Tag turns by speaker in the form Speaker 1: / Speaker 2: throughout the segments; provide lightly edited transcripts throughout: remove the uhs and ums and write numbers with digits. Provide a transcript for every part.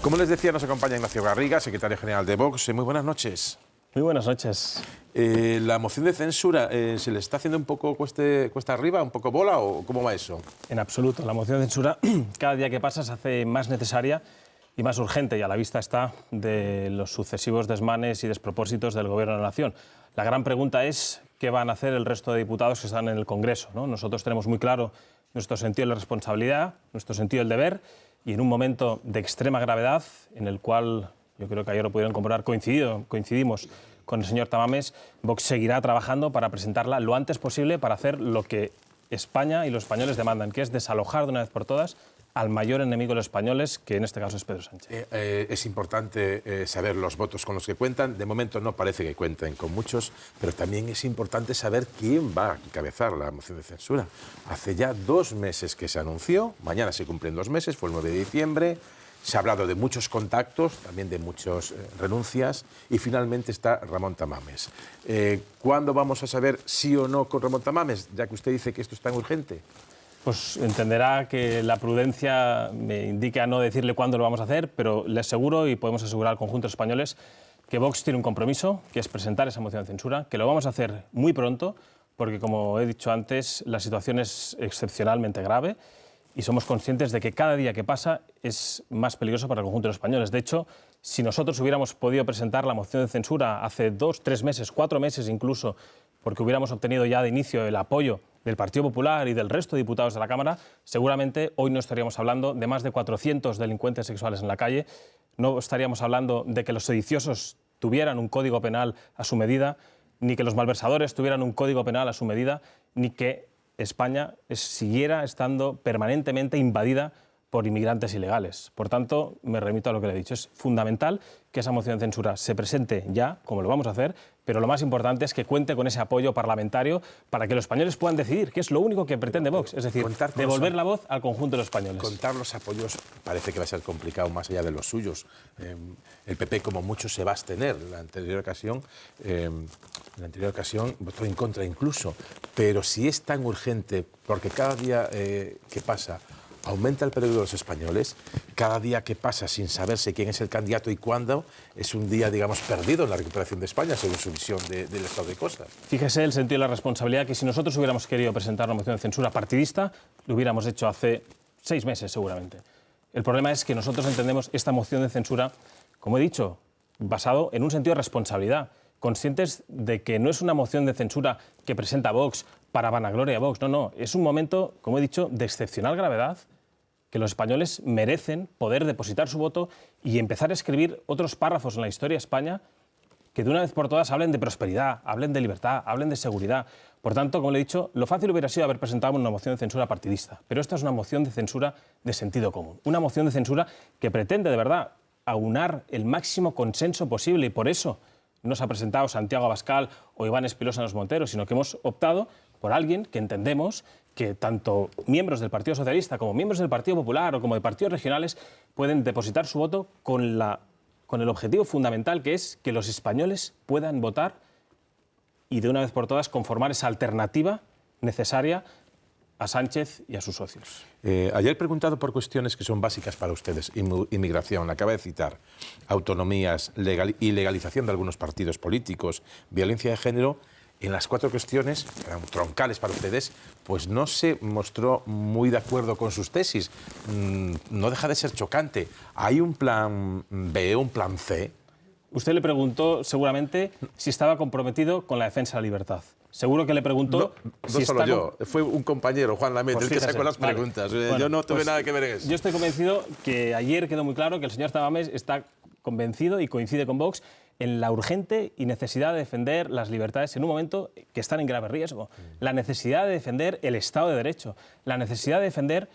Speaker 1: Como les decía, nos acompaña Ignacio Garriga, secretario general de Vox. Muy buenas noches.
Speaker 2: Muy buenas noches.
Speaker 1: ¿La moción de censura se le está haciendo un poco cuesta arriba, un poco bola, o cómo va eso?
Speaker 2: En absoluto. La moción de censura, cada día que pasa, se hace más necesaria y más urgente, y a la vista está de los sucesivos desmanes y despropósitos del Gobierno de la Nación. La gran pregunta es qué van a hacer el resto de diputados que están en el Congreso, ¿no? Nosotros tenemos muy claro nuestro sentido de la responsabilidad, nuestro sentido del deber, y en un momento de extrema gravedad, en el cual yo creo que ayer lo pudieron comprobar, coincidimos con el señor Tamames, Vox seguirá trabajando para presentarla lo antes posible para hacer lo que España y los españoles demandan, que es desalojar de una vez por todas al mayor enemigo de los españoles, que en este caso es Pedro Sánchez.
Speaker 1: Es importante saber los votos con los que cuentan. De momento no parece que cuenten con muchos, pero también es importante saber quién va a encabezar la moción de censura. Hace ya 2 meses que se anunció, mañana se cumplen 2 meses, fue el 9 de diciembre, se ha hablado de muchos contactos, también de muchas renuncias, y finalmente está Ramón Tamames. ¿Cuándo vamos a saber sí o no con Ramón Tamames, ya que usted dice que esto es tan urgente?
Speaker 2: Pues entenderá que la prudencia me indica no decirle cuándo lo vamos a hacer, pero le aseguro y podemos asegurar al conjunto de españoles que Vox tiene un compromiso, que es presentar esa moción de censura, que lo vamos a hacer muy pronto, porque como he dicho antes, la situación es excepcionalmente grave y somos conscientes de que cada día que pasa es más peligroso para el conjunto de los españoles. De hecho, si nosotros hubiéramos podido presentar la moción de censura hace 2, 3 meses, 4 meses incluso, porque hubiéramos obtenido ya de inicio el apoyo del Partido Popular y del resto de diputados de la Cámara, seguramente hoy no estaríamos hablando de más de 400 delincuentes sexuales en la calle, no estaríamos hablando de que los sediciosos tuvieran un código penal a su medida, ni que los malversadores tuvieran un código penal a su medida, ni que España siguiera estando permanentemente invadida por inmigrantes ilegales. Por tanto, me remito a lo que le he dicho. Es fundamental que esa moción de censura se presente ya, como lo vamos a hacer, pero lo más importante es que cuente con ese apoyo parlamentario para que los españoles puedan decidir, que es lo único que pretende Vox, es decir, devolver la voz al conjunto de los españoles.
Speaker 1: Contar los apoyos parece que va a ser complicado más allá de los suyos. El PP, como mucho, se va a abstener. En la anterior ocasión votó en contra incluso. Pero si es tan urgente, porque cada día que pasa aumenta el peligro de los españoles, cada día que pasa sin saberse quién es el candidato y cuándo, es un día, digamos, perdido en la recuperación de España, según su visión del estado de cosas.
Speaker 2: Fíjese el sentido de la responsabilidad, que si nosotros hubiéramos querido presentar una moción de censura partidista, lo hubiéramos hecho hace 6 meses seguramente. El problema es que nosotros entendemos esta moción de censura, como he dicho, basado en un sentido de responsabilidad, conscientes de que no es una moción de censura que presenta Vox para vanagloria de Vox, no, es un momento, como he dicho, de excepcional gravedad, que los españoles merecen poder depositar su voto y empezar a escribir otros párrafos en la historia de España que de una vez por todas hablen de prosperidad, hablen de libertad, hablen de seguridad. Por tanto, como le he dicho, lo fácil hubiera sido haber presentado una moción de censura partidista, pero esta es una moción de censura de sentido común, una moción de censura que pretende de verdad aunar el máximo consenso posible, y por eso no se ha presentado Santiago Abascal o Iván Espinosa en los Monteros, sino que hemos optado por alguien que entendemos que tanto miembros del Partido Socialista como miembros del Partido Popular o como de partidos regionales pueden depositar su voto con el objetivo fundamental, que es que los españoles puedan votar y de una vez por todas conformar esa alternativa necesaria a Sánchez y a sus socios.
Speaker 1: Ayer preguntado por cuestiones que son básicas para ustedes, inmigración, acaba de citar, autonomías, ilegalización de algunos partidos políticos, violencia de género. En las 4 cuestiones, que eran troncales para ustedes, pues no se mostró muy de acuerdo con sus tesis. No deja de ser chocante. ¿Hay un plan B, un plan C?
Speaker 2: Usted le preguntó seguramente si estaba comprometido con la defensa de la libertad. Seguro que le preguntó...
Speaker 1: No solo yo, fue un compañero, Juan Lamet, el que sacó las preguntas. Bueno, yo no tuve nada que ver en eso.
Speaker 2: Yo estoy convencido que ayer quedó muy claro que el señor Tamames está convencido y coincide con Vox en la urgente y necesidad de defender las libertades en un momento que están en grave riesgo. La necesidad de defender el Estado de Derecho, la necesidad de defender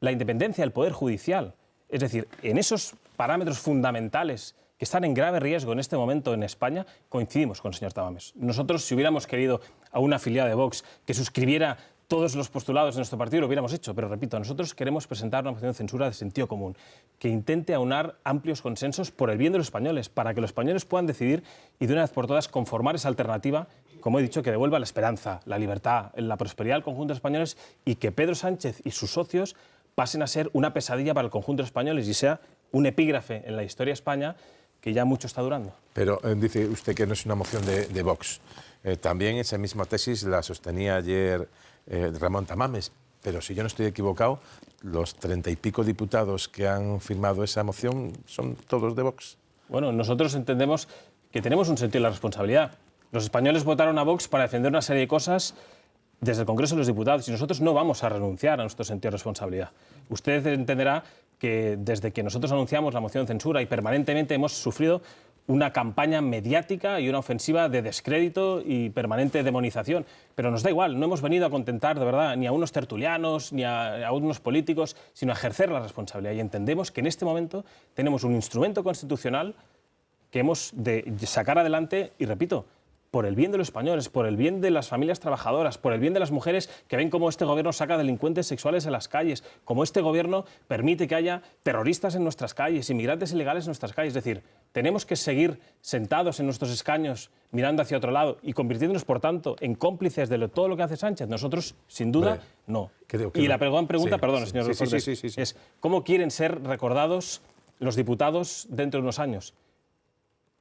Speaker 2: la independencia del Poder Judicial. Es decir, en esos parámetros fundamentales que están en grave riesgo en este momento en España, coincidimos con el señor Tamames. Nosotros, si hubiéramos querido a una afiliada de Vox que suscribiera todos los postulados de nuestro partido, lo hubiéramos hecho, pero repito, nosotros queremos presentar una moción de censura de sentido común, que intente aunar amplios consensos por el bien de los españoles, para que los españoles puedan decidir y de una vez por todas conformar esa alternativa, como he dicho, que devuelva la esperanza, la libertad, la prosperidad al conjunto de españoles, y que Pedro Sánchez y sus socios pasen a ser una pesadilla para el conjunto de españoles y sea un epígrafe en la historia de España que ya mucho está durando.
Speaker 1: Pero dice usted que no es una moción de Vox. También esa misma tesis la sostenía ayer Ramón Tamames. Pero si yo no estoy equivocado, los 30 y pico diputados que han firmado esa moción son todos de Vox.
Speaker 2: Bueno, nosotros entendemos que tenemos un sentido de la responsabilidad. Los españoles votaron a Vox para defender una serie de cosas desde el Congreso de los Diputados y nosotros no vamos a renunciar a nuestro sentido de responsabilidad. Usted entenderá que desde que nosotros anunciamos la moción de censura y permanentemente hemos sufrido una campaña mediática y una ofensiva de descrédito y permanente demonización. Pero nos da igual, no hemos venido a contentar de verdad ni a unos tertulianos ni a unos políticos, sino a ejercer la responsabilidad. Y entendemos que en este momento tenemos un instrumento constitucional que hemos de sacar adelante, y repito, por el bien de los españoles, por el bien de las familias trabajadoras, por el bien de las mujeres que ven cómo este gobierno saca delincuentes sexuales a las calles, cómo este gobierno permite que haya terroristas en nuestras calles, inmigrantes ilegales en nuestras calles. Es decir, tenemos que seguir sentados en nuestros escaños mirando hacia otro lado y convirtiéndonos, por tanto, en cómplices de todo lo que hace Sánchez. Nosotros, sin duda, no.
Speaker 1: Y
Speaker 2: la gran pregunta,
Speaker 1: sí,
Speaker 2: perdón, señor Cortés,
Speaker 1: sí.
Speaker 2: es ¿cómo quieren ser recordados los diputados dentro de unos años?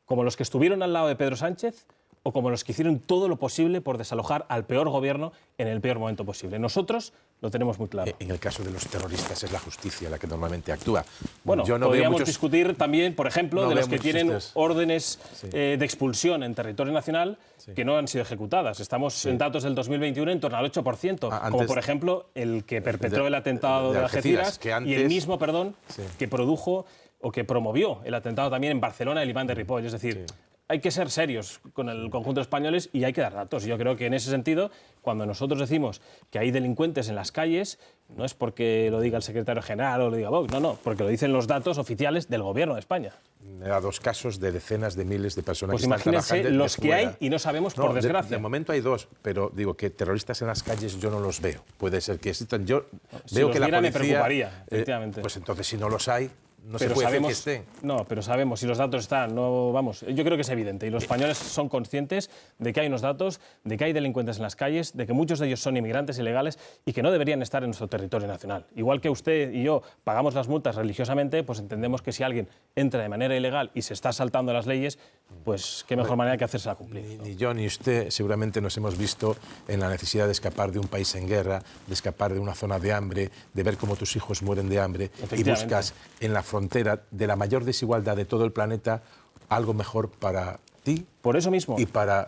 Speaker 2: ¿Como los que estuvieron al lado de Pedro Sánchez o como los que hicieron todo lo posible por desalojar al peor gobierno en el peor momento posible? Nosotros lo tenemos muy claro.
Speaker 1: En el caso de los terroristas es la justicia la que normalmente actúa.
Speaker 2: Bueno,
Speaker 1: yo no
Speaker 2: podríamos discutir también, por ejemplo, de los que tienen órdenes
Speaker 1: Sí.
Speaker 2: de expulsión en territorio nacional que no han sido ejecutadas. Estamos en datos del 2021 en torno al 8%, como por ejemplo el que perpetró el atentado de Algeciras y el mismo, que produjo o que promovió el atentado también en Barcelona, el imán de Ripoll. Es decir, hay que ser serios con el conjunto de españoles y hay que dar datos. Yo creo que en ese sentido, cuando nosotros decimos que hay delincuentes en las calles, no es porque lo diga el secretario general o lo diga Vox, no, porque lo dicen los datos oficiales del Gobierno de España.
Speaker 1: Me da 2 casos de decenas de miles de personas
Speaker 2: Pues
Speaker 1: que están
Speaker 2: imagínense
Speaker 1: trabajando
Speaker 2: los que hay y no sabemos, por desgracia.
Speaker 1: De momento hay 2, pero digo que terroristas en las calles yo no los veo. Puede ser que existan. Yo
Speaker 2: Si
Speaker 1: veo
Speaker 2: los
Speaker 1: que la
Speaker 2: viera,
Speaker 1: policía...
Speaker 2: me preocuparía, efectivamente.
Speaker 1: Pues entonces, si no los hay, no
Speaker 2: Pero
Speaker 1: se puede
Speaker 2: sabemos,
Speaker 1: decir que estén.
Speaker 2: no, pero sabemos, si los datos están, no vamos. Yo creo que es evidente y los españoles son conscientes de que hay unos datos, de que hay delincuentes en las calles, de que muchos de ellos son inmigrantes ilegales y que no deberían estar en nuestro territorio nacional. Igual que usted y yo pagamos las multas religiosamente, pues entendemos que si alguien entra de manera ilegal y se está saltando las leyes, pues qué mejor manera que hacérsela cumplir.
Speaker 1: Ni yo ni usted seguramente nos hemos visto en la necesidad de escapar de un país en guerra, de escapar de una zona de hambre, de ver cómo tus hijos mueren de hambre y buscas en la frontera de la mayor desigualdad de todo el planeta algo mejor para ti.
Speaker 2: Por eso mismo.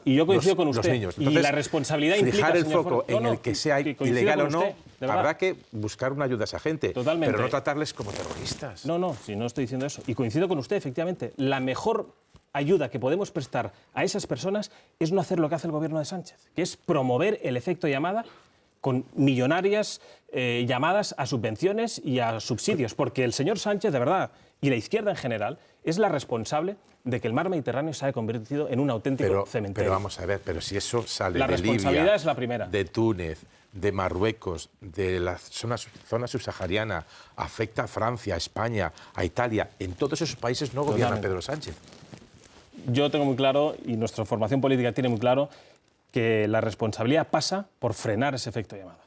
Speaker 1: Y
Speaker 2: yo coincido con usted.
Speaker 1: Los niños.
Speaker 2: Entonces, y la responsabilidad implica,
Speaker 1: fijar el
Speaker 2: señor
Speaker 1: foco
Speaker 2: Forn,
Speaker 1: en el que sea ilegal o no, habrá que buscar una ayuda a esa gente.
Speaker 2: Totalmente.
Speaker 1: Pero no tratarles como terroristas.
Speaker 2: No, si no estoy diciendo eso. Y coincido con usted, efectivamente. La mejor ayuda que podemos prestar a esas personas es no hacer lo que hace el gobierno de Sánchez, que es promover el efecto llamada con millonarias llamadas a subvenciones y a subsidios, porque el señor Sánchez, de verdad, y la izquierda en general, es la responsable de que el mar Mediterráneo se haya convertido en un auténtico cementerio.
Speaker 1: Pero vamos a ver, pero si eso sale
Speaker 2: la
Speaker 1: de
Speaker 2: responsabilidad
Speaker 1: Libia,
Speaker 2: es la primera.
Speaker 1: de Túnez, de Marruecos, de la zona subsahariana, afecta a Francia, a España, a Italia, en todos esos países no gobierna Pedro Sánchez.
Speaker 2: Yo tengo muy claro, y nuestra formación política tiene muy claro, que la responsabilidad pasa por frenar ese efecto llamada.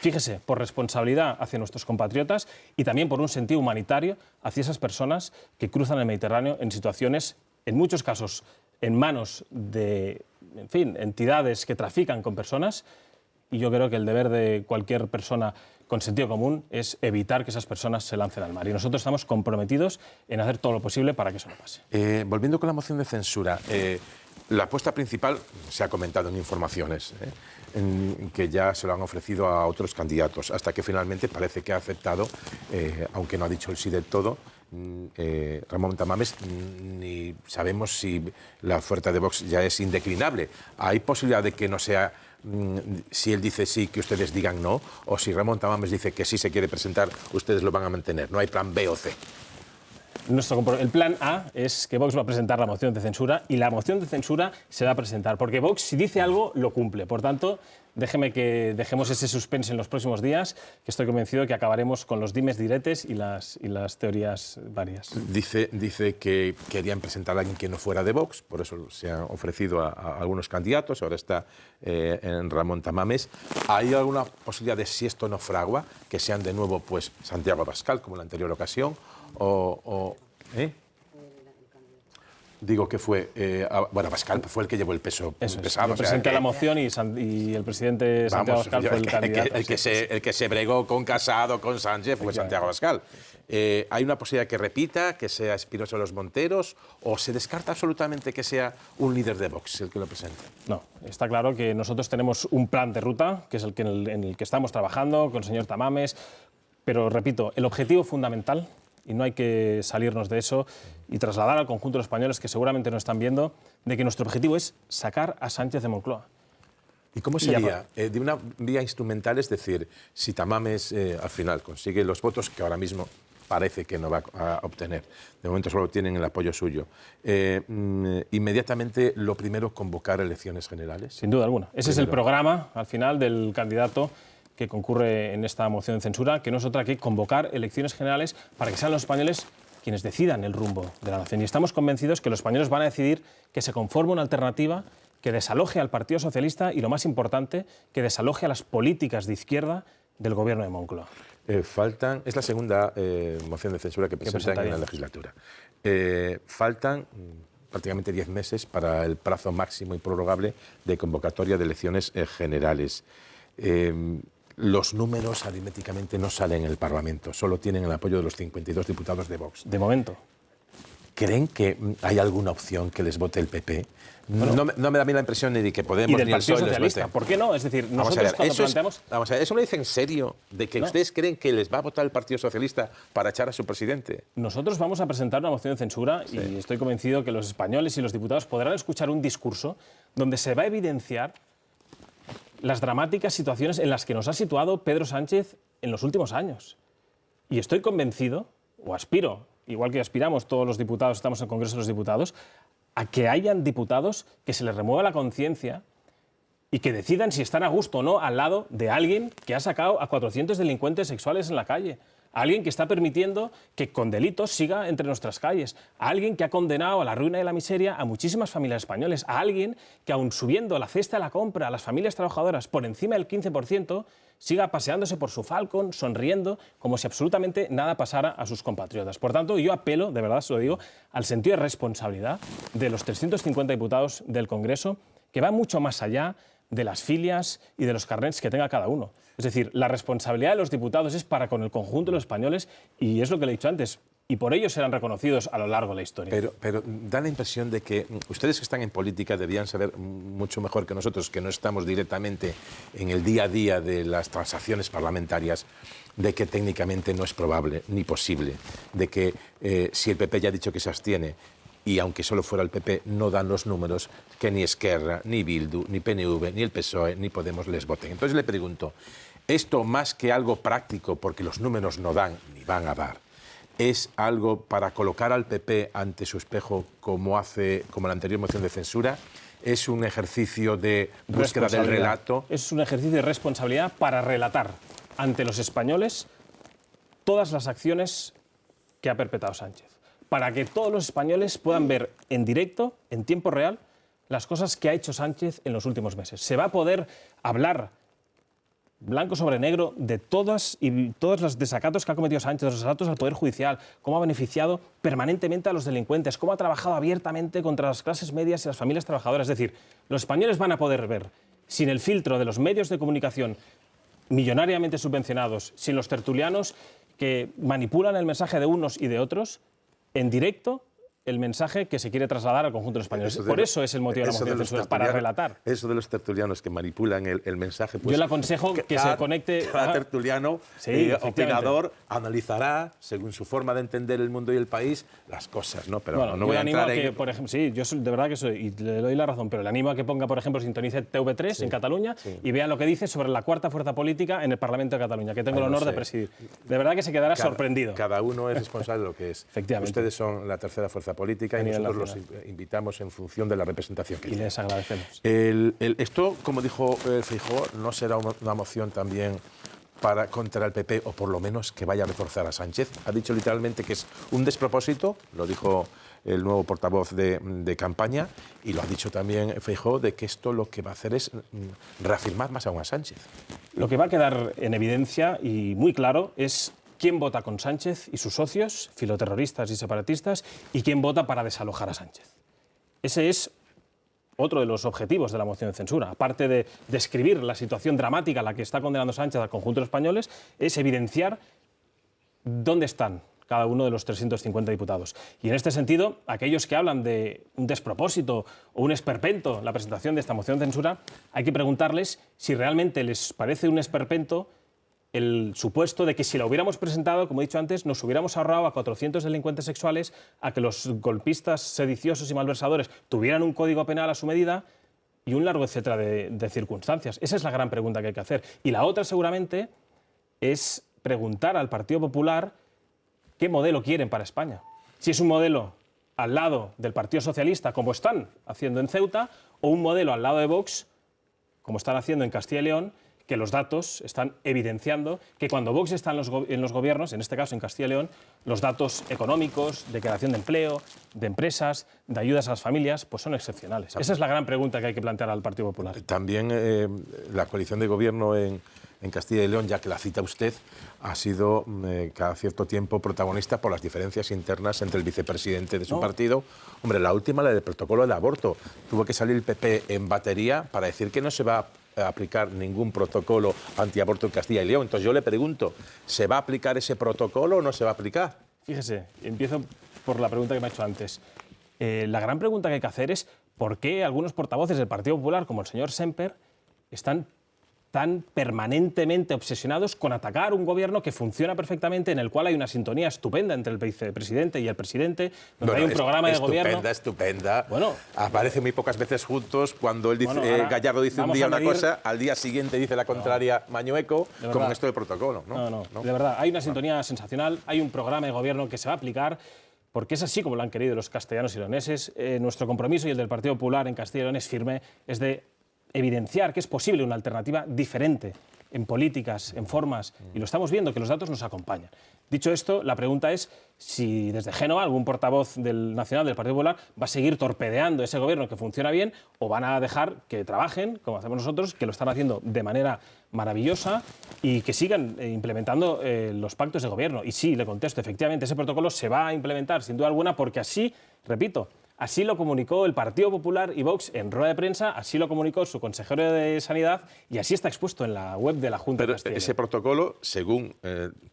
Speaker 2: Fíjese, por responsabilidad hacia nuestros compatriotas y también por un sentido humanitario hacia esas personas que cruzan el Mediterráneo en situaciones, en muchos casos, en manos de, en fin, entidades que trafican con personas. Y yo creo que el deber de cualquier persona con sentido común es evitar que esas personas se lancen al mar. Y nosotros estamos comprometidos en hacer todo lo posible para que eso no pase.
Speaker 1: Volviendo con la moción de censura, la apuesta principal se ha comentado en informaciones, en que ya se lo han ofrecido a otros candidatos, hasta que finalmente parece que ha aceptado, aunque no ha dicho el sí del todo, Ramón Tamames, ni sabemos si la oferta de Vox ya es indeclinable. ¿Hay posibilidad de que no sea, si él dice sí, que ustedes digan no? O si Ramón Tamames dice que sí se quiere presentar, ustedes lo van a mantener. No hay plan B o C.
Speaker 2: El plan A es que Vox va a presentar la moción de censura y la moción de censura se va a presentar, porque Vox, si dice algo, lo cumple. Por tanto, déjeme que dejemos ese suspense en los próximos días, que estoy convencido de que acabaremos con los dimes diretes y las teorías varias.
Speaker 1: Dice que querían presentar a alguien que no fuera de Vox, por eso se han ofrecido a algunos candidatos, ahora está en Ramón Tamames. ¿Hay alguna posibilidad de, si esto no fragua, que sean de nuevo pues Santiago Abascal, como en la anterior ocasión, o ¿Eh? Digo que fue, bueno, Abascal fue el que llevó el peso pesado.
Speaker 2: Yo presenté la moción y el presidente Santiago Abascal fue el candidato.
Speaker 1: El que se bregó con Casado, con Sánchez, fue Santiago Abascal. ¿Hay una posibilidad que repita, que sea Espinosa de los Monteros, o se descarta absolutamente que sea un líder de Vox el que lo presente?
Speaker 2: No, está claro que nosotros tenemos un plan de ruta, que es el que en el que estamos trabajando con el señor Tamames, pero repito, el objetivo fundamental, y no hay que salirnos de eso, y trasladar al conjunto de los españoles que seguramente nos están viendo, de que nuestro objetivo es sacar a Sánchez de Moncloa.
Speaker 1: ¿Y cómo sería? De una vía instrumental, es decir, si Tamames al final consigue los votos que ahora mismo parece que no va a obtener, de momento solo tienen el apoyo suyo, inmediatamente lo primero, convocar elecciones generales.
Speaker 2: Sin duda alguna. Ese es el programa, al final, del candidato que concurre en esta moción de censura, que no es otra que convocar elecciones generales para que sean los españoles quienes decidan el rumbo de la nación. Y estamos convencidos que los españoles van a decidir que se conforme una alternativa que desaloje al Partido Socialista y, lo más importante, que desaloje a las políticas de izquierda del gobierno de Moncloa.
Speaker 1: Es la segunda moción de censura que presentan en la legislatura. Faltan prácticamente 10 meses para el plazo máximo y prorrogable de convocatoria de elecciones generales. Los números aritméticamente no salen en el Parlamento, solo tienen el apoyo de los 52 diputados de Vox.
Speaker 2: De momento.
Speaker 1: ¿Creen que hay alguna opción que les vote el PP? Bueno, no me da a mí la impresión ni de que Podemos
Speaker 2: ni del
Speaker 1: ni el
Speaker 2: Partido
Speaker 1: PSOE
Speaker 2: Socialista.
Speaker 1: les vote.
Speaker 2: ¿Por qué no? Es decir, nosotros cuando planteamos...
Speaker 1: Vamos a ver, ¿eso lo dice en serio? ¿De que ustedes creen que les va a votar el Partido Socialista para echar a su presidente?
Speaker 2: Nosotros vamos a presentar una moción de censura y estoy convencido que los españoles y los diputados podrán escuchar un discurso donde se va a evidenciar las dramáticas situaciones en las que nos ha situado Pedro Sánchez en los últimos años. Y estoy convencido, o aspiro, igual que aspiramos todos los diputados, estamos en el Congreso de los Diputados, a que hayan diputados que se les remueva la conciencia y que decidan si están a gusto o no al lado de alguien que ha sacado a 400 delincuentes sexuales en la calle, a alguien que está permitiendo que con delitos siga entre nuestras calles, a alguien que ha condenado a la ruina y la miseria a muchísimas familias españoles, a alguien que, aun subiendo la cesta de la compra a las familias trabajadoras por encima del 15%, siga paseándose por su Falcon, sonriendo, como si absolutamente nada pasara a sus compatriotas. Por tanto, yo apelo, de verdad se lo digo, al sentido de responsabilidad de los 350 diputados del Congreso, que va mucho más allá de las filias y de los carnets que tenga cada uno. Es decir, la responsabilidad de los diputados es para con el conjunto de los españoles y es lo que le he dicho antes, y por ello serán reconocidos a lo largo de la historia.
Speaker 1: Pero da la impresión de que ustedes que están en política debían saber mucho mejor que nosotros, que no estamos directamente en el día a día de las transacciones parlamentarias, de que técnicamente no es probable ni posible, de que si el PP ya ha dicho que se abstiene, y aunque solo fuera el PP, no dan los números que ni Esquerra, ni Bildu, ni PNV, ni el PSOE, ni Podemos les voten. Entonces le pregunto, esto más que algo práctico, porque los números no dan ni van a dar, ¿es algo para colocar al PP ante su espejo como la anterior moción de censura? ¿Es un ejercicio de búsqueda del relato?
Speaker 2: Es un ejercicio de responsabilidad para relatar ante los españoles todas las acciones que ha perpetrado Sánchez, para que todos los españoles puedan ver en directo, en tiempo real, las cosas que ha hecho Sánchez en los últimos meses. Se va a poder hablar blanco sobre negro de todos los desacatos que ha cometido Sánchez, los desacatos al Poder Judicial, cómo ha beneficiado permanentemente a los delincuentes, cómo ha trabajado abiertamente contra las clases medias y las familias trabajadoras. Es decir, los españoles van a poder ver, sin el filtro de los medios de comunicación millonariamente subvencionados, sin los tertulianos que manipulan el mensaje de unos y de otros, en directo, el mensaje que se quiere trasladar al conjunto de los españoles. Por eso es el motivo de la moción de censura, para relatar.
Speaker 1: Eso de los tertulianos que manipulan el mensaje... Pues,
Speaker 2: yo le aconsejo que se conecte...
Speaker 1: Cada tertuliano, opinador, analizará, según su forma de entender el mundo y el país, las cosas, ¿no? Pero
Speaker 2: bueno,
Speaker 1: no voy a entrar en...
Speaker 2: que, por ejemplo, sí, yo de verdad que soy, y le doy la razón, pero le animo a que ponga, por ejemplo, sintonice TV3 en Cataluña y vea lo que dice sobre la cuarta fuerza política en el Parlamento de Cataluña, que tengo el honor de presidir. De verdad que se quedará sorprendido.
Speaker 1: Cada uno es responsable de lo que es.
Speaker 2: Efectivamente.
Speaker 1: Ustedes son la tercera fuerza política y nosotros los invitamos en función de la representación que tienen.
Speaker 2: Y les agradecemos.
Speaker 1: Esto, como dijo Feijóo, no será una moción también contra el PP, o por lo menos que vaya a reforzar a Sánchez. Ha dicho literalmente que es un despropósito, lo dijo el nuevo portavoz de campaña, y lo ha dicho también Feijóo, de que esto lo que va a hacer es reafirmar más aún a Sánchez.
Speaker 2: Lo que va a quedar en evidencia y muy claro es quién vota con Sánchez y sus socios, filoterroristas y separatistas, y quién vota para desalojar a Sánchez. Ese es otro de los objetivos de la moción de censura. Aparte de describir la situación dramática a la que está condenando Sánchez al conjunto de los españoles, es evidenciar dónde están cada uno de los 350 diputados. Y en este sentido, aquellos que hablan de un despropósito o un esperpento en la presentación de esta moción de censura, hay que preguntarles si realmente les parece un esperpento el supuesto de que si la hubiéramos presentado, como he dicho antes, nos hubiéramos ahorrado a 400 delincuentes sexuales, a que los golpistas sediciosos y malversadores tuvieran un código penal a su medida y un largo etcétera de circunstancias. Esa es la gran pregunta que hay que hacer. Y la otra, seguramente, es preguntar al Partido Popular qué modelo quieren para España. Si es un modelo al lado del Partido Socialista, como están haciendo en Ceuta, o un modelo al lado de Vox, como están haciendo en Castilla y León, que los datos están evidenciando que cuando Vox está en los gobiernos, en este caso en Castilla y León, los datos económicos, de creación de empleo, de empresas, de ayudas a las familias, pues son excepcionales. Esa es la gran pregunta que hay que plantear al Partido Popular.
Speaker 1: También la coalición de gobierno en Castilla y León, ya que la cita usted, ha sido cada cierto tiempo protagonista por las diferencias internas entre el vicepresidente de su partido. Hombre, la última, la del protocolo del aborto. Tuvo que salir el PP en batería para decir que no se va a aplicar ningún protocolo antiaborto en Castilla y León. Entonces yo le pregunto, ¿se va a aplicar ese protocolo o no se va a aplicar?
Speaker 2: Fíjese, empiezo por la pregunta que me ha hecho antes. La gran pregunta que hay que hacer es por qué algunos portavoces del Partido Popular, como el señor Semper, están tan permanentemente obsesionados con atacar un gobierno que funciona perfectamente, en el cual hay una sintonía estupenda entre el vicepresidente y el presidente, donde hay un programa de gobierno...
Speaker 1: Estupenda. Bueno, aparecen muy pocas veces juntos. Cuando él dice, Gallardo dice un día una cosa, al día siguiente dice la contraria Mañueco, como esto del protocolo.
Speaker 2: No, de verdad, hay una sintonía sensacional, hay un programa de gobierno que se va a aplicar, porque es así como lo han querido los castellanos y leoneses. Nuestro compromiso y el del Partido Popular en Castilla y León es firme, es de evidenciar que es posible una alternativa diferente en políticas, en formas, y lo estamos viendo, que los datos nos acompañan. Dicho esto, la pregunta es si desde Génova algún portavoz nacional del Partido Popular va a seguir torpedeando ese gobierno que funciona bien o van a dejar que trabajen, como hacemos nosotros, que lo están haciendo de manera maravillosa y que sigan implementando los pactos de gobierno. Y sí, le contesto, efectivamente, ese protocolo se va a implementar sin duda alguna porque así, repito, así lo comunicó el Partido Popular y Vox en rueda de prensa, así lo comunicó su consejero de Sanidad y así está expuesto en la web de la Junta de Castilla y León.
Speaker 1: Ese protocolo, según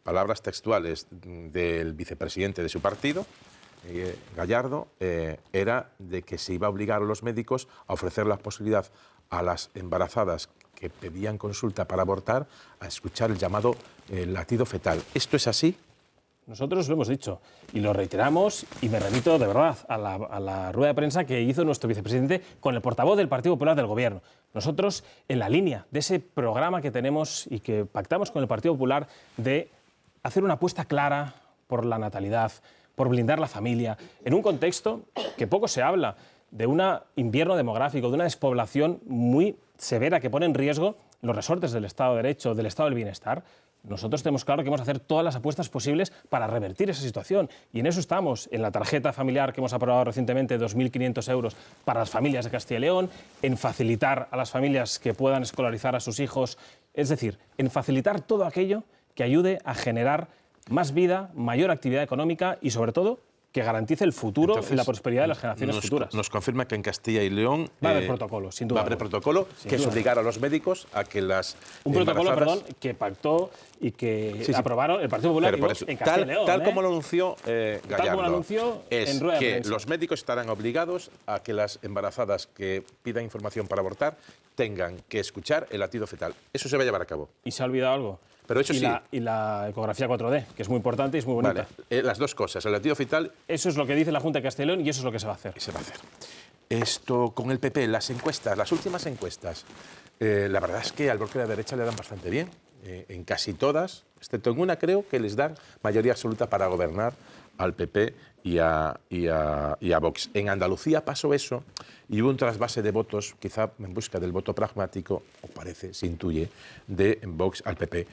Speaker 1: palabras textuales del vicepresidente de su partido, Gallardo, era de que se iba a obligar a los médicos a ofrecer la posibilidad a las embarazadas que pedían consulta para abortar a escuchar el llamado latido fetal. ¿Esto es así?
Speaker 2: Nosotros lo hemos dicho y lo reiteramos y me remito de verdad a la rueda de prensa que hizo nuestro vicepresidente con el portavoz del Partido Popular del Gobierno. Nosotros, en la línea de ese programa que tenemos y que pactamos con el Partido Popular de hacer una apuesta clara por la natalidad, por blindar la familia, en un contexto que poco se habla, de un invierno demográfico, de una despoblación muy severa que pone en riesgo los resortes del Estado de Derecho, del Estado del Bienestar. Nosotros tenemos claro que vamos a hacer todas las apuestas posibles para revertir esa situación. Y en eso estamos, en la tarjeta familiar que hemos aprobado recientemente, 2.500 euros para las familias de Castilla y León, en facilitar a las familias que puedan escolarizar a sus hijos, es decir, en facilitar todo aquello que ayude a generar más vida, mayor actividad económica y, sobre todo, que garantice el futuro y la prosperidad de las generaciones futuras.
Speaker 1: Nos confirma que en Castilla y León
Speaker 2: va a haber protocolo, sin duda.
Speaker 1: Va a haber protocolo, que es obligar a los médicos a que las
Speaker 2: un protocolo, perdón, que pactó y que aprobaron el Partido Popular en Castilla y León.
Speaker 1: Tal como lo anunció Gallardo,
Speaker 2: tal como lo anunció en rueda de prensa.
Speaker 1: Los médicos estarán obligados a que las embarazadas que pidan información para abortar tengan que escuchar el latido fetal. Eso se va a llevar a cabo.
Speaker 2: ¿Y se ha olvidado algo?
Speaker 1: Pero eso sí.
Speaker 2: Y la ecografía 4D, que es muy importante y es muy bonita.
Speaker 1: Vale, las dos cosas, el latido fetal...
Speaker 2: Eso es lo que dice la Junta de Castilla y León y eso es lo que se va a hacer.
Speaker 1: Se va a hacer. Esto con el PP, las encuestas, las últimas encuestas, la verdad es que al bloque de la derecha le dan bastante bien. En casi todas, excepto en una creo que les dan mayoría absoluta para gobernar al PP y a Vox. En Andalucía pasó eso y hubo un trasvase de votos, quizá en busca del voto pragmático, o parece, se intuye, de Vox al PP.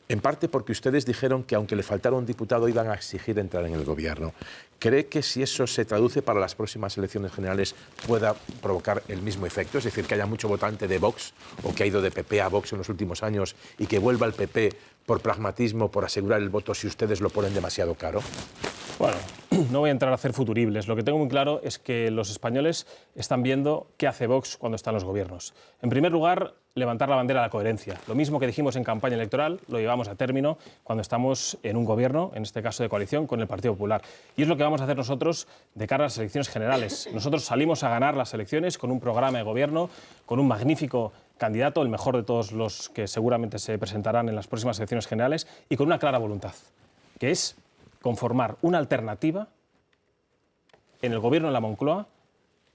Speaker 1: En parte porque ustedes dijeron que aunque le faltara un diputado iban a exigir entrar en el gobierno. ¿Cree que si eso se traduce para las próximas elecciones generales pueda provocar el mismo efecto? Es decir, que haya mucho votante de Vox o que ha ido de PP a Vox en los últimos años y que vuelva el PP por pragmatismo, por asegurar el voto, si ustedes lo ponen demasiado caro?
Speaker 2: Bueno, no voy a entrar a hacer futuribles. Lo que tengo muy claro es que los españoles están viendo qué hace Vox cuando está en los gobiernos. En primer lugar, levantar la bandera de la coherencia. Lo mismo que dijimos en campaña electoral, lo llevamos a término cuando estamos en un gobierno, en este caso de coalición, con el Partido Popular. Y es lo que vamos a hacer nosotros de cara a las elecciones generales. Nosotros salimos a ganar las elecciones con un programa de gobierno, con un magnífico candidato, el mejor de todos los que seguramente se presentarán en las próximas elecciones generales, y con una clara voluntad, que es conformar una alternativa en el gobierno de la Moncloa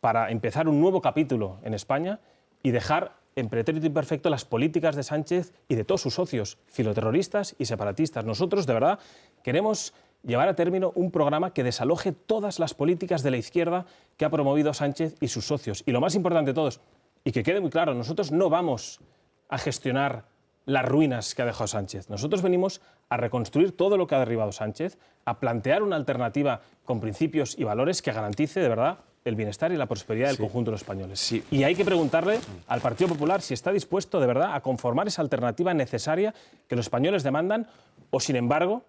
Speaker 2: para empezar un nuevo capítulo en España y dejar en pretérito imperfecto las políticas de Sánchez y de todos sus socios, filoterroristas y separatistas. Nosotros, de verdad, queremos llevar a término un programa que desaloje todas las políticas de la izquierda que ha promovido Sánchez y sus socios. Y lo más importante de todos, y que quede muy claro, nosotros no vamos a gestionar las ruinas que ha dejado Sánchez. Nosotros venimos a reconstruir todo lo que ha derribado Sánchez, a plantear una alternativa con principios y valores que garantice, de verdad, el bienestar y la prosperidad del conjunto de los españoles.
Speaker 1: Sí.
Speaker 2: Y hay que preguntarle al Partido Popular si está dispuesto, de verdad, a conformar esa alternativa necesaria que los españoles demandan, o, sin embargo,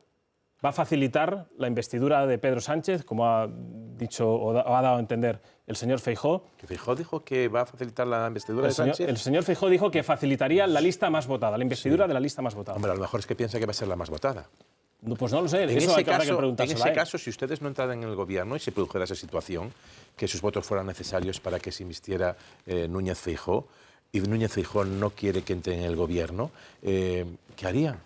Speaker 2: va a facilitar la investidura de Pedro Sánchez, como ha dicho o ha dado a entender el señor Feijóo.
Speaker 1: ¿Que Feijóo dijo que va a facilitar la investidura de Sánchez?
Speaker 2: El señor Feijóo dijo que facilitaría la lista más votada, la investidura de la lista más votada.
Speaker 1: Hombre, a lo mejor es que piensa que va a ser la más votada.
Speaker 2: No, pues no lo sé,
Speaker 1: En
Speaker 2: eso
Speaker 1: ese
Speaker 2: habrá que preguntárselo a él.
Speaker 1: caso, si ustedes no entraran en el gobierno y se produjera esa situación, que sus votos fueran necesarios para que se invistiera Núñez Feijóo, y Núñez Feijóo no quiere que entre en el gobierno, ¿qué harían?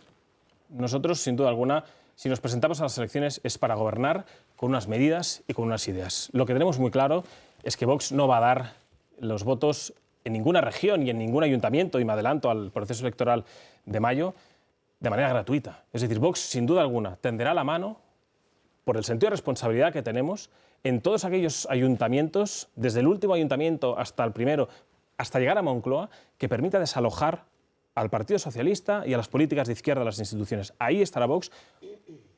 Speaker 2: Nosotros, sin duda alguna, si nos presentamos a las elecciones es para gobernar con unas medidas y con unas ideas. Lo que tenemos muy claro es que Vox no va a dar los votos en ninguna región y en ningún ayuntamiento, y me adelanto al proceso electoral de mayo, de manera gratuita. Es decir, Vox, sin duda alguna, tenderá la mano, por el sentido de responsabilidad que tenemos, en todos aquellos ayuntamientos, desde el último ayuntamiento hasta el primero, hasta llegar a Moncloa, que permita desalojar al Partido Socialista y a las políticas de izquierda de las instituciones. Ahí estará Vox,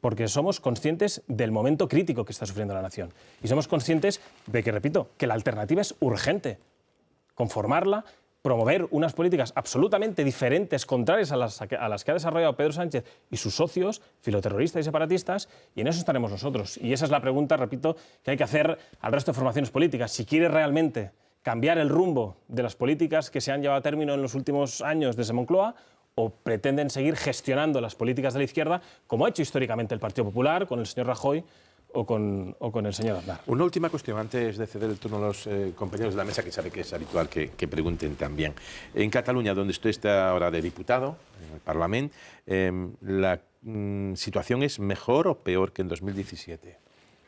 Speaker 2: porque somos conscientes del momento crítico que está sufriendo la nación. Y somos conscientes de que, repito, que la alternativa es urgente. Conformarla, promover unas políticas absolutamente diferentes, contrarias a las que ha desarrollado Pedro Sánchez y sus socios, filoterroristas y separatistas, y en eso estaremos nosotros. Y esa es la pregunta, repito, que hay que hacer al resto de formaciones políticas. Si quiere realmente cambiar el rumbo de las políticas que se han llevado a término en los últimos años desde Moncloa, o pretenden seguir gestionando las políticas de la izquierda, como ha hecho históricamente el Partido Popular, con el señor Rajoy o con el señor Aznar.
Speaker 1: Una última cuestión, antes de ceder el turno a los compañeros de la mesa, que sabe que es habitual que pregunten también. En Cataluña, donde usted está ahora de diputado, en el Parlamento, ¿la situación es mejor o peor que en 2017?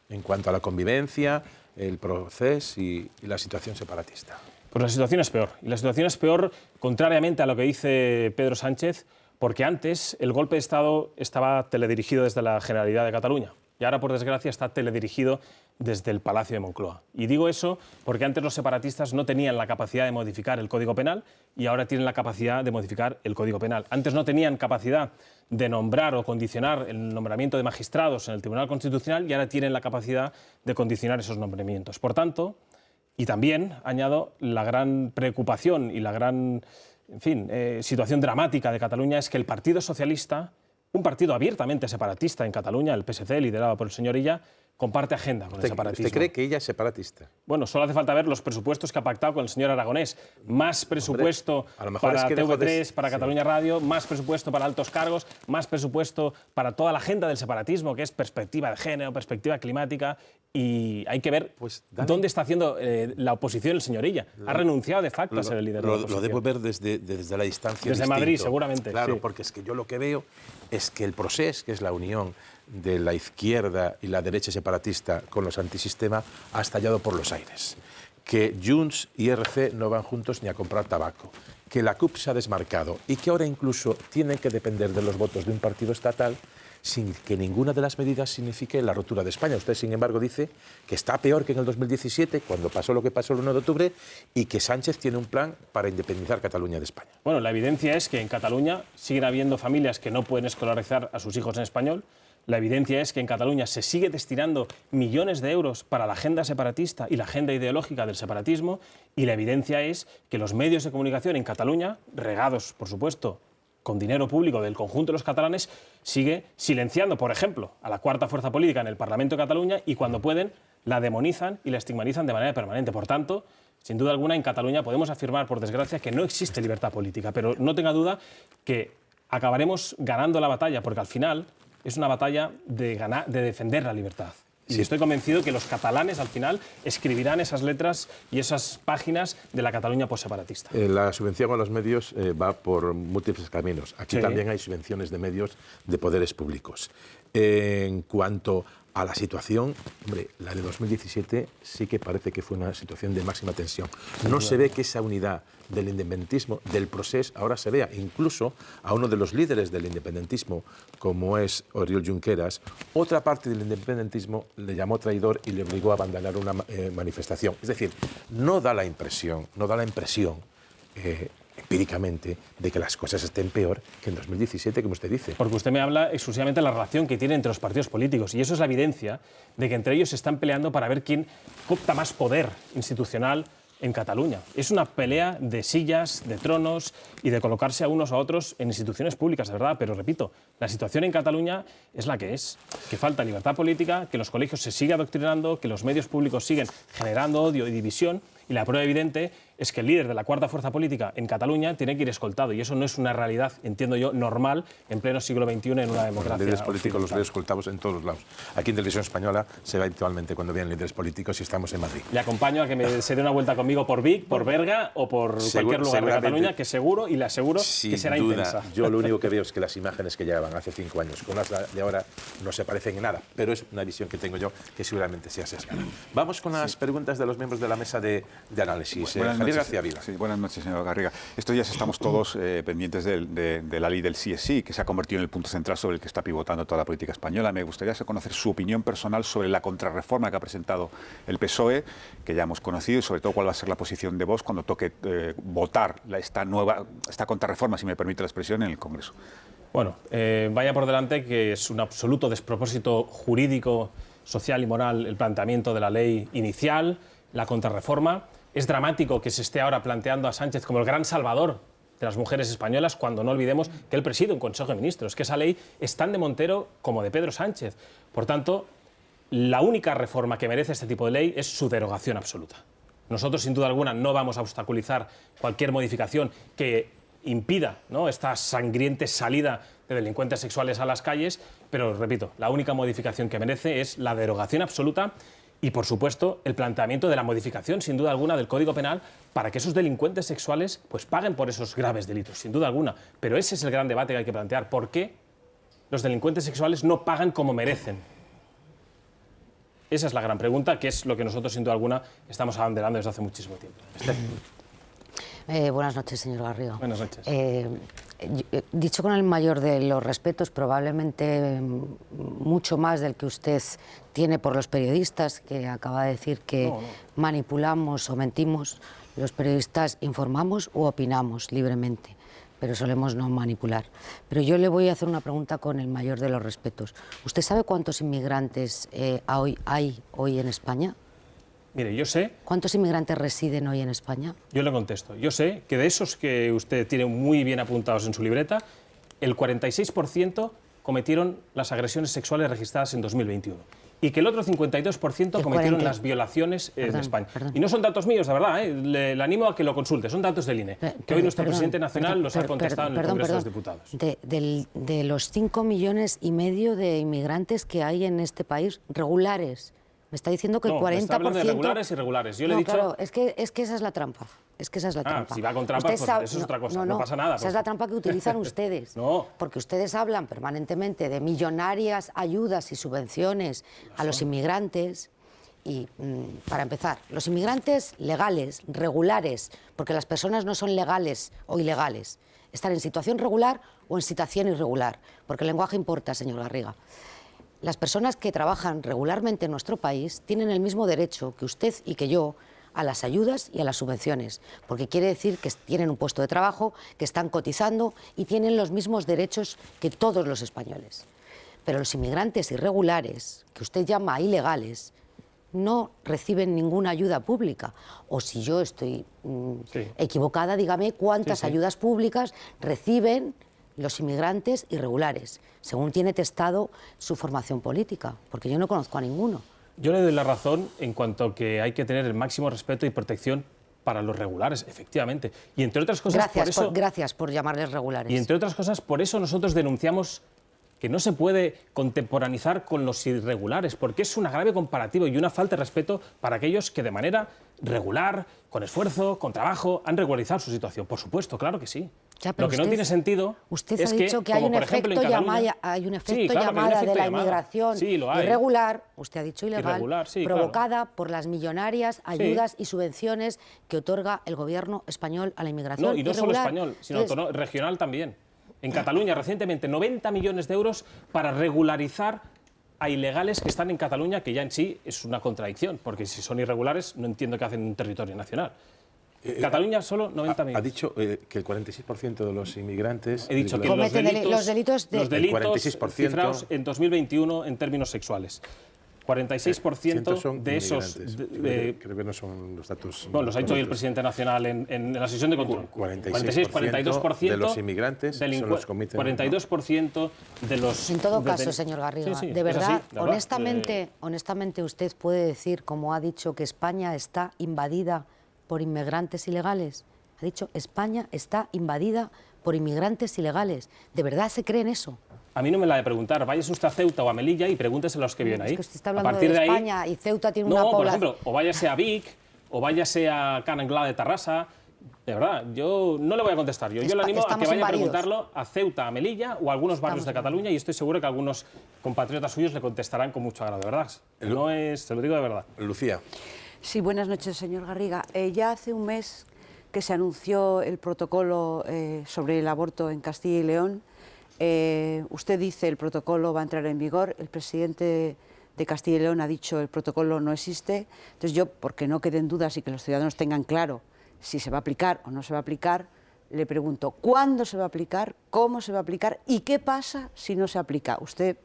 Speaker 1: En cuanto a la convivencia, el proceso y la situación separatista.
Speaker 2: Pues la situación es peor. Y la situación es peor, contrariamente a lo que dice Pedro Sánchez, porque antes el golpe de Estado estaba teledirigido desde la Generalidad de Cataluña. Y ahora, por desgracia, está teledirigido desde el Palacio de Moncloa. Y digo eso porque antes los separatistas no tenían la capacidad de modificar el Código Penal y ahora tienen la capacidad de modificar el Código Penal. Antes no tenían capacidad de nombrar o condicionar el nombramiento de magistrados en el Tribunal Constitucional y ahora tienen la capacidad de condicionar esos nombramientos. Por tanto, y también añado, la gran preocupación y la gran, situación dramática de Cataluña es que el Partido Socialista, un partido abiertamente separatista en Cataluña, el PSC, liderado por el señor Illa, comparte agenda con el separatismo.
Speaker 1: ¿Usted cree que ella es separatista?
Speaker 2: Bueno, solo hace falta ver los presupuestos que ha pactado con el señor Aragonés. Más presupuesto para TV3, para Cataluña Radio, más presupuesto para altos cargos, más presupuesto para toda la agenda del separatismo, que es perspectiva de género, perspectiva climática. Y hay que ver dónde está haciendo la oposición el señor Illa. Ha renunciado de facto a ser el líder de la oposición.
Speaker 1: Lo debo ver desde la distancia.
Speaker 2: Desde Madrid, seguramente.
Speaker 1: Claro,
Speaker 2: sí.
Speaker 1: Porque es que yo lo que veo es que el procés, que es la unión de la izquierda y la derecha separatista con los antisistema, ha estallado por los aires. Que Junts y RC no van juntos ni a comprar tabaco. Que la CUP se ha desmarcado y que ahora incluso tienen que depender de los votos de un partido estatal sin que ninguna de las medidas signifique la ruptura de España. Usted, sin embargo, dice que está peor que en el 2017, cuando pasó lo que pasó el 1 de octubre, y que Sánchez tiene un plan para independizar Cataluña de España.
Speaker 2: Bueno, la evidencia es que en Cataluña siguen habiendo familias que no pueden escolarizar a sus hijos en español. La evidencia es que en Cataluña se sigue destinando millones de euros para la agenda separatista y la agenda ideológica del separatismo. Y la evidencia es que los medios de comunicación en Cataluña, regados, por supuesto, con dinero público del conjunto de los catalanes, sigue silenciando, por ejemplo, a la cuarta fuerza política en el Parlamento de Cataluña y cuando pueden la demonizan y la estigmatizan de manera permanente. Por tanto, sin duda alguna, en Cataluña podemos afirmar, por desgracia, que no existe libertad política, pero no tenga duda que acabaremos ganando la batalla, porque al final es una batalla de defender la libertad. Y estoy convencido que los catalanes, al final, escribirán esas letras y esas páginas de la Cataluña postseparatista.
Speaker 1: La subvención a los medios va por múltiples caminos. Aquí también hay subvenciones de medios de poderes públicos. En cuanto a la situación, hombre, la de 2017 sí que parece que fue una situación de máxima tensión. No se ve que esa unidad del independentismo, del procés, ahora se vea. Incluso a uno de los líderes del independentismo, como es Oriol Junqueras, otra parte del independentismo le llamó traidor y le obligó a abandonar una manifestación. Es decir, no da la impresión empíricamente de que las cosas estén peor que en 2017, como usted dice.
Speaker 2: Porque usted me habla exclusivamente de la relación que tiene entre los partidos políticos y eso es la evidencia de que entre ellos se están peleando para ver quién opta más poder institucional en Cataluña. Es una pelea de sillas, de tronos y de colocarse a unos a otros en instituciones públicas, de verdad. Pero repito, la situación en Cataluña es la que es, que falta libertad política, que en los colegios se sigue adoctrinando, que los medios públicos siguen generando odio y división. Y la prueba evidente es que el líder de la cuarta fuerza política en Cataluña tiene que ir escoltado. Y eso no es una realidad, entiendo yo, normal en pleno siglo XXI en una democracia.
Speaker 1: Los líderes políticos los veo escoltados en todos los lados. Aquí en Televisión Española se ve habitualmente cuando vienen líderes políticos y estamos en Madrid.
Speaker 2: Le acompaño a que se dé una vuelta conmigo por Vic, por Berga o por cualquier lugar de Cataluña, que seguro, y le aseguro que será intensa.
Speaker 1: Yo lo único que veo es que las imágenes que llegaban hace 5 años con las de ahora no se parecen en nada, pero es una visión que tengo yo que seguramente sea sesgada. Vamos con las preguntas de los miembros de la mesa de análisis. Javier García Vila.
Speaker 3: Sí, buenas noches, señor Garriga. Estos días estamos todos pendientes de la ley del sí es sí, que se ha convertido en el punto central sobre el que está pivotando toda la política española. Me gustaría conocer su opinión personal sobre la contrarreforma que ha presentado el PSOE, que ya hemos conocido, y sobre todo cuál va a ser la posición de Vox cuando toque votar esta contrarreforma, si me permite la expresión, en el Congreso.
Speaker 2: Bueno, vaya por delante que es un absoluto despropósito jurídico, social y moral el planteamiento de la ley inicial, la contrarreforma. Es dramático que se esté ahora planteando a Sánchez como el gran salvador de las mujeres españolas, cuando no olvidemos que él preside un Consejo de Ministros, que esa ley es tan de Montero como de Pedro Sánchez. Por tanto, la única reforma que merece este tipo de ley es su derogación absoluta. Nosotros, sin duda alguna, no vamos a obstaculizar cualquier modificación que impida, ¿no?, esta sangriente salida de delincuentes sexuales a las calles, pero, repito, la única modificación que merece es la derogación absoluta y, por supuesto, el planteamiento de la modificación, sin duda alguna, del Código Penal para que esos delincuentes sexuales pues, paguen por esos graves delitos, sin duda alguna. Pero ese es el gran debate que hay que plantear. ¿Por qué los delincuentes sexuales no pagan como merecen? Esa es la gran pregunta, que es lo que nosotros, sin duda alguna, estamos abanderando desde hace muchísimo tiempo.
Speaker 4: Buenas noches, señor Garriga.
Speaker 2: Buenas noches.
Speaker 4: Dicho con el mayor de los respetos, probablemente mucho más del que usted tiene por los periodistas, que acaba de decir que manipulamos o mentimos. Los periodistas informamos o opinamos libremente, pero solemos no manipular. Pero yo le voy a hacer una pregunta con el mayor de los respetos. ¿Usted sabe cuántos inmigrantes hay hoy en España?
Speaker 2: Mire, yo sé...
Speaker 4: ¿Cuántos inmigrantes residen hoy en España?
Speaker 2: Yo le contesto. Yo sé que de esos que usted tiene muy bien apuntados en su libreta, el 46% cometieron las agresiones sexuales registradas en 2021. Y que el otro 52% cometieron las violaciones en España. Y no son datos míos, de verdad, le animo a que lo consulte. Son datos del INE, que hoy nuestro presidente nacional los ha contestado en el Congreso de los Diputados.
Speaker 4: De los 5,5 millones de inmigrantes que hay en este país, regulares, me está diciendo que el 40%...
Speaker 2: No, está hablando de regulares y irregulares. Yo le he dicho...
Speaker 4: Claro, es que esa es la trampa. Es que esa es la trampa.
Speaker 2: Si va con trampas, pues eso es otra cosa. No pasa nada.
Speaker 4: Esa es la trampa que utilizan ustedes. Porque ustedes hablan permanentemente de millonarias ayudas y subvenciones a los inmigrantes. Y, para empezar, los inmigrantes legales, regulares, porque las personas no son legales o ilegales. Están en situación regular o en situación irregular. Porque el lenguaje importa, señor Garriga. Las personas que trabajan regularmente en nuestro país tienen el mismo derecho que usted y que yo a las ayudas y a las subvenciones, porque quiere decir que tienen un puesto de trabajo, que están cotizando y tienen los mismos derechos que todos los españoles. Pero los inmigrantes irregulares, que usted llama ilegales, no reciben ninguna ayuda pública. O si yo estoy equivocada, dígame cuántas ayudas públicas reciben los inmigrantes irregulares, según tiene testado su formación política, porque yo no conozco a ninguno.
Speaker 2: Yo le doy la razón en cuanto a que hay que tener el máximo respeto y protección para los regulares, efectivamente. Y entre otras cosas,
Speaker 4: gracias por llamarles regulares.
Speaker 2: Y entre otras cosas, por eso nosotros denunciamos que no se puede contemporaneizar con los irregulares, porque es un agravio comparativo y una falta de respeto para aquellos que de manera regular, con esfuerzo, con trabajo, han regularizado su situación. Por supuesto, claro que sí.
Speaker 4: Ya,
Speaker 2: lo que no tiene sentido
Speaker 4: usted
Speaker 2: es
Speaker 4: ha dicho que hay un efecto llamada de la inmigración irregular, usted ha dicho ilegal, provocada por las millonarias ayudas y subvenciones que otorga el gobierno español a la inmigración.
Speaker 2: No, y no solo español, sino regional también. En Cataluña, recientemente, 90 millones de euros para regularizar a ilegales que están en Cataluña, que ya en sí es una contradicción, porque si son irregulares no entiendo qué hacen en un territorio nacional. Cataluña solo 90 millones.
Speaker 1: Ha dicho que el 46% de los inmigrantes...
Speaker 2: He dicho que los delitos cifrados en 2021 en términos sexuales. 46% de esos...
Speaker 1: creo que no son los datos...
Speaker 2: No, los ha dicho hoy el presidente nacional en la sesión de control.
Speaker 1: 42% de los inmigrantes son los que cometen...
Speaker 2: 42% de los...
Speaker 4: En todo caso, señor Garriga, de verdad, honestamente usted puede decir, como ha dicho, que España está invadida por inmigrantes ilegales. Ha dicho, España está invadida por inmigrantes ilegales. ¿De verdad se cree en eso?
Speaker 2: A mí no me la de preguntar. Váyase usted a Ceuta o a Melilla y pregúntese a los que viven ahí.
Speaker 4: Es que usted está hablando de España y Ceuta tiene una población...
Speaker 2: por ejemplo, o váyase a Vic, o váyase a Can Anglada de Tarrasa. De verdad, yo no le voy a contestar. Yo le animo a que vaya a preguntarlo a Ceuta, a Melilla o a algunos barrios de Cataluña y estoy seguro que algunos compatriotas suyos le contestarán con mucho agrado, de verdad. No es, te lo digo de verdad.
Speaker 1: Lucía.
Speaker 5: Sí, buenas noches, señor Garriga. Ya hace un mes que se anunció el protocolo sobre el aborto en Castilla y León. Usted dice el protocolo va a entrar en vigor. El presidente de Castilla y León ha dicho el protocolo no existe. Entonces yo, porque no queden dudas y que los ciudadanos tengan claro si se va a aplicar o no se va a aplicar, le pregunto ¿cuándo se va a aplicar? ¿Cómo se va a aplicar? ¿Y qué pasa si no se aplica? ¿Usted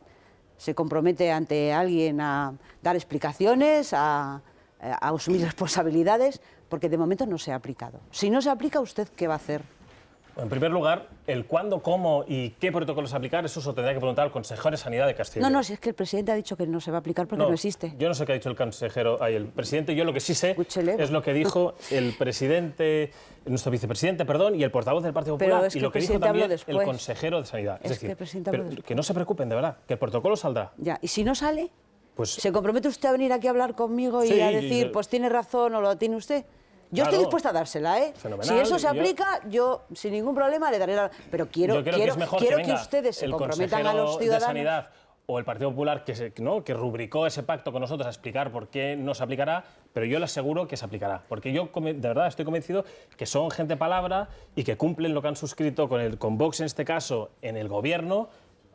Speaker 5: se compromete ante alguien a dar explicaciones, a asumir responsabilidades? Porque de momento no se ha aplicado. Si no se aplica, ¿usted qué va a hacer?
Speaker 2: En primer lugar, el cuándo, cómo y qué protocolos aplicar, eso se lo tendría que preguntar al consejero de Sanidad de Castilla y León.
Speaker 5: No, si es que el presidente ha dicho que no se va a aplicar porque no existe.
Speaker 2: Yo no sé qué ha dicho el presidente, yo lo que sí sé es lo que dijo el presidente, nuestro vicepresidente, y el portavoz del Partido Popular, y lo que dijo también el consejero de Sanidad. Es decir, que no se preocupen, de verdad, que el protocolo saldrá.
Speaker 5: Ya, y si no sale, pues, ¿se compromete usted a venir aquí a hablar conmigo y a decir, pues tiene razón o lo tiene usted? Yo estoy dispuesta a dársela, ¿eh?
Speaker 2: Fenomenal.
Speaker 5: Si eso se aplica, yo sin ningún problema le daré la... Pero quiero que ustedes se comprometan a los ciudadanos...
Speaker 2: de Sanidad o el Partido Popular que rubricó ese pacto con nosotros a explicar por qué no se aplicará, pero yo le aseguro que se aplicará, porque yo de verdad estoy convencido que son gente palabra y que cumplen lo que han suscrito con Vox en este caso en el gobierno.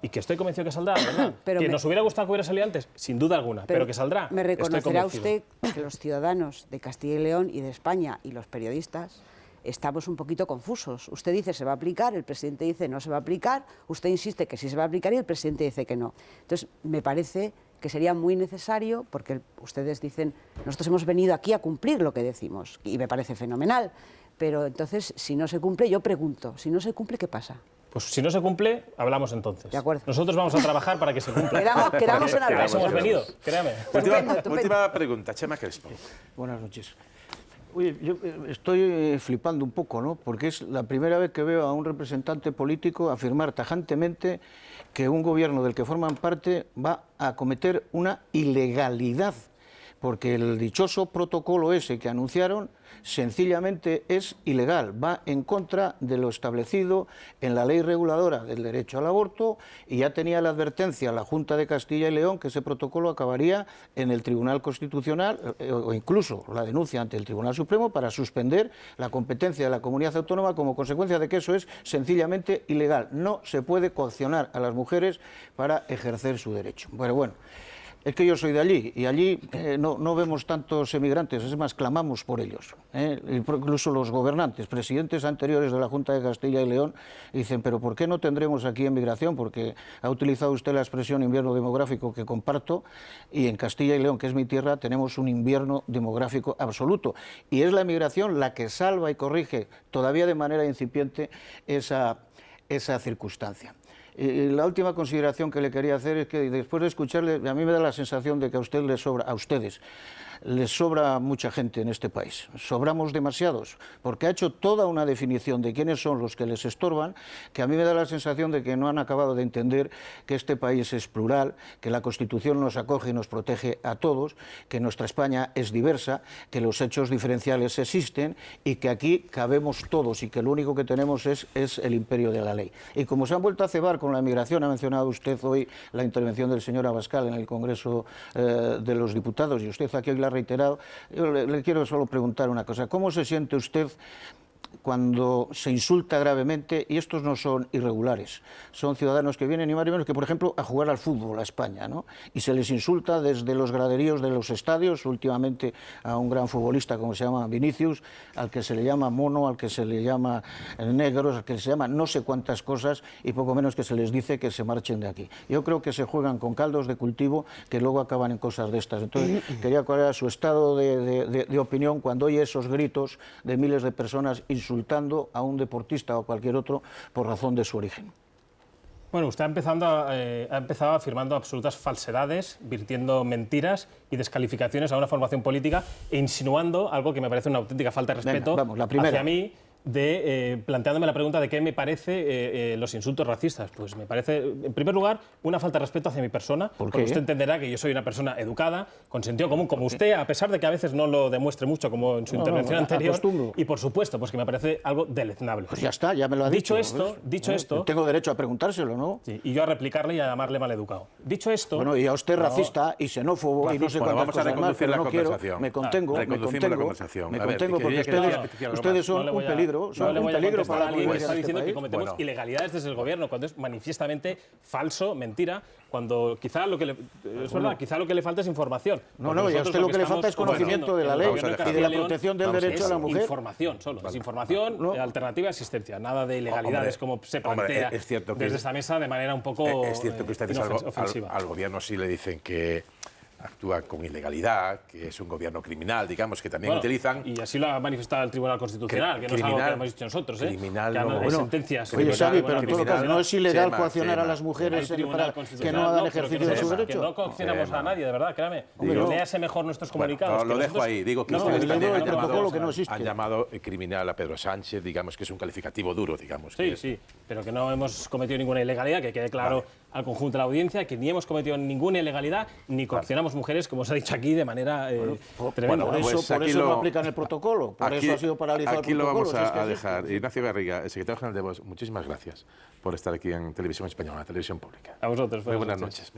Speaker 2: Y que estoy convencido que saldrá, ¿verdad? Que nos hubiera gustado que hubiera salido antes, sin duda alguna, pero que saldrá.
Speaker 5: Me reconocerá usted que los ciudadanos de Castilla y León y de España y los periodistas estamos un poquito confusos. Usted dice se va a aplicar, el presidente dice no se va a aplicar, usted insiste que sí se va a aplicar y el presidente dice que no. Entonces, me parece que sería muy necesario, porque ustedes dicen, nosotros hemos venido aquí a cumplir lo que decimos, y me parece fenomenal, pero entonces, si no se cumple, yo pregunto, si no se cumple, ¿qué pasa?
Speaker 2: Pues si no se cumple, hablamos entonces.
Speaker 5: De acuerdo.
Speaker 2: Nosotros vamos a trabajar para que se cumpla.
Speaker 5: Quedamos en hablar.
Speaker 2: Hemos venido, créame.
Speaker 1: Última pregunta, Chema Crespo.
Speaker 6: Buenas noches. Oye, yo estoy flipando un poco, ¿no? Porque es la primera vez que veo a un representante político afirmar tajantemente que un gobierno del que forman parte va a cometer una ilegalidad, porque el dichoso protocolo ese que anunciaron sencillamente es ilegal, va en contra de lo establecido en la ley reguladora del derecho al aborto, y ya tenía la advertencia la Junta de Castilla y León que ese protocolo acabaría en el Tribunal Constitucional o incluso la denuncia ante el Tribunal Supremo para suspender la competencia de la comunidad autónoma como consecuencia de que eso es sencillamente ilegal. No se puede coaccionar a las mujeres para ejercer su derecho. Bueno. Es que yo soy de allí y allí no vemos tantos emigrantes, es más, clamamos por ellos. Incluso los gobernantes, presidentes anteriores de la Junta de Castilla y León, dicen, pero ¿por qué no tendremos aquí emigración? Porque ha utilizado usted la expresión invierno demográfico que comparto, y en Castilla y León, que es mi tierra, tenemos un invierno demográfico absoluto. Y es la emigración la que salva y corrige, todavía de manera incipiente, esa esa circunstancia. Y la última consideración que le quería hacer es que después de escucharle, a mí me da la sensación de que a ustedes les sobra mucha gente en este país. Sobramos demasiados, porque ha hecho toda una definición de quiénes son los que les estorban, que a mí me da la sensación de que no han acabado de entender que este país es plural, que la Constitución nos acoge y nos protege a todos, que nuestra España es diversa, que los hechos diferenciales existen y que aquí cabemos todos y que lo único que tenemos es el imperio de la ley. Y como se han vuelto a cebar con la inmigración, ha mencionado usted hoy la intervención del señor Abascal en el Congreso de los Diputados, y usted aquí hoy la ha reiterado, yo le quiero solo preguntar una cosa. ¿Cómo se siente usted cuando se insulta gravemente, y estos no son irregulares, son ciudadanos que vienen ni más ni menos que, por ejemplo, a jugar al fútbol a España, ¿no? Y se les insulta desde los graderíos de los estadios, últimamente a un gran futbolista como se llama Vinicius, al que se le llama mono, al que se le llama negros, al que se llama no sé cuántas cosas, y poco menos que se les dice que se marchen de aquí. Yo creo que se juegan con caldos de cultivo que luego acaban en cosas de estas. Entonces, quería cuál era su estado de opinión cuando oye esos gritos de miles de personas insultando a un deportista o a cualquier otro por razón de su origen.
Speaker 2: Bueno, usted ha empezado afirmando absolutas falsedades, virtiendo mentiras y descalificaciones a una formación política e insinuando algo que me parece una auténtica falta de respeto.
Speaker 6: Venga, vamos, la primera.
Speaker 2: Hacia mí, planteándome la pregunta de qué me parece los insultos racistas. Pues me parece, en primer lugar, una falta de respeto hacia mi persona, porque usted entenderá que yo soy una persona educada, con sentido común, como usted, a pesar de que a veces no lo demuestre mucho, como en su intervención anterior. Y por supuesto, pues que me parece algo deleznable.
Speaker 6: Pues ya está, ya me lo ha dicho.
Speaker 2: Dicho esto,
Speaker 6: tengo derecho a preguntárselo, ¿no?
Speaker 2: Sí, y yo a replicarle y a llamarle maleducado. Dicho esto...
Speaker 6: Bueno, y a usted racista y xenófobo y no sé cuántas cosas más, pero no quiero, me contengo, porque ustedes son un peligro, para la convivencia
Speaker 2: está
Speaker 6: de este
Speaker 2: diciendo que
Speaker 6: país.
Speaker 2: cometemos ilegalidades desde el gobierno, cuando es manifiestamente falso, mentira, cuando quizá lo que le, es verdad, quizá lo que le falta es información.
Speaker 6: No, y a usted lo que le falta es conocimiento de la ley y de la protección del derecho a la mujer.
Speaker 2: Información solo, es información, alternativa a existencia, nada de ilegalidades como se plantea desde esta mesa de manera un poco
Speaker 1: es cierto que ustedes al gobierno sí le dicen que actúa con ilegalidad, que es un gobierno criminal, digamos, que también utilizan...
Speaker 2: Y así lo ha manifestado el Tribunal Constitucional, que no es algo que hemos dicho nosotros,
Speaker 1: criminal,
Speaker 2: que hay sentencias...
Speaker 6: Oye, Xavi, pero en todo caso, ¿no es ilegal coaccionar a las mujeres para que no hagan ejercicio de su derecho?
Speaker 2: Que no coaccionamos a nadie, de verdad, créame. Léase mejor nuestros comunicados.
Speaker 1: Lo dejo ahí, digo que ustedes también han llamado criminal a Pedro Sánchez, digamos que es un calificativo duro, digamos.
Speaker 2: Sí, pero que no hemos cometido ninguna ilegalidad, que quede claro al conjunto de la audiencia que ni hemos cometido ninguna ilegalidad, ni coaccionamos mujeres, como se ha dicho aquí, de manera tremenda.
Speaker 6: Por eso no aplican el protocolo, por eso ha sido paralizado el protocolo.
Speaker 1: Aquí lo vamos a dejar. Ignacio Garriga, el secretario general de Vox, muchísimas gracias por estar aquí en Televisión Española, la televisión pública.
Speaker 2: A vosotros.
Speaker 1: Muy buenas noches.